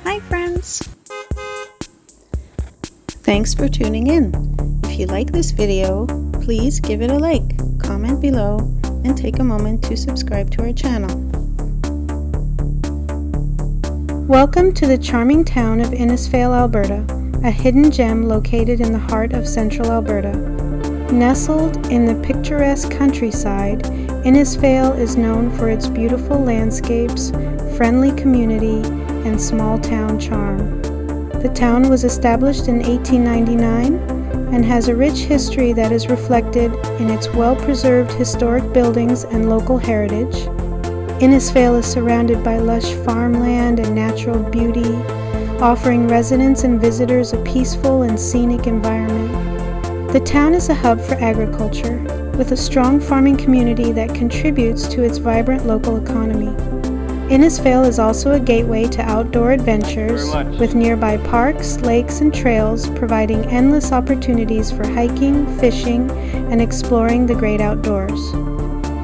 Hi friends! Thanks for tuning in. If you like this video, please give it a like, comment below, and take a moment to subscribe to our channel. Welcome to the charming town of Innisfail, Alberta, a hidden gem located in the heart of central Alberta. Nestled in the picturesque countryside, Innisfail is known for its beautiful landscapes, friendly community, and small town charm. The town was established in 1899 and has a rich history that is reflected in its well-preserved historic buildings and local heritage. Innisfail is surrounded by lush farmland and natural beauty, offering residents and visitors a peaceful and scenic environment. The town is a hub for agriculture, with a strong farming community that contributes to its vibrant local economy. Innisfail is also a gateway to outdoor adventures, with nearby parks, lakes, and trails providing endless opportunities for hiking, fishing, and exploring the great outdoors.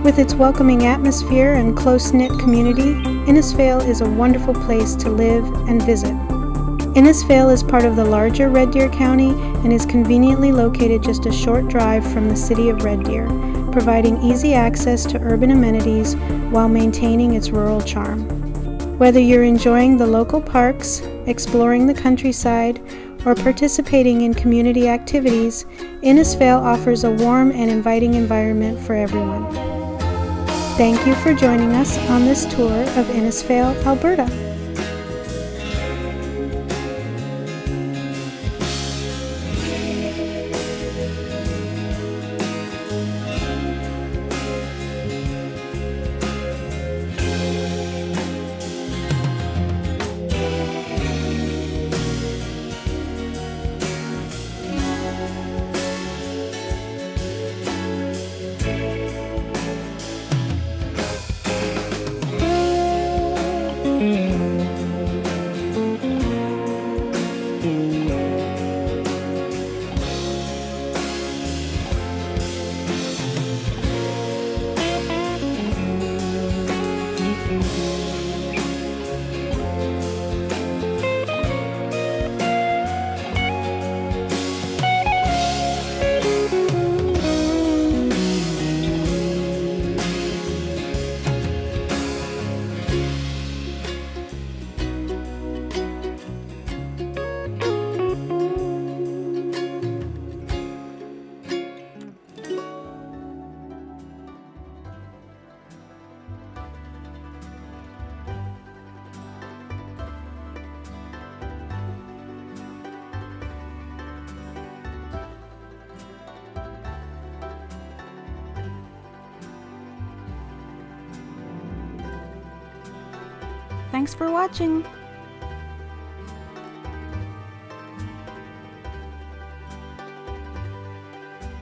With its welcoming atmosphere and close-knit community, Innisfail is a wonderful place to live and visit. Innisfail is part of the larger Red Deer County and is conveniently located just a short drive from the city of Red Deer, providing easy access to urban amenities while maintaining its rural charm. Whether you're enjoying the local parks, exploring the countryside, or participating in community activities, Innisfail offers a warm and inviting environment for everyone. Thank you for joining us on this tour of Innisfail, Alberta. Thanks for watching!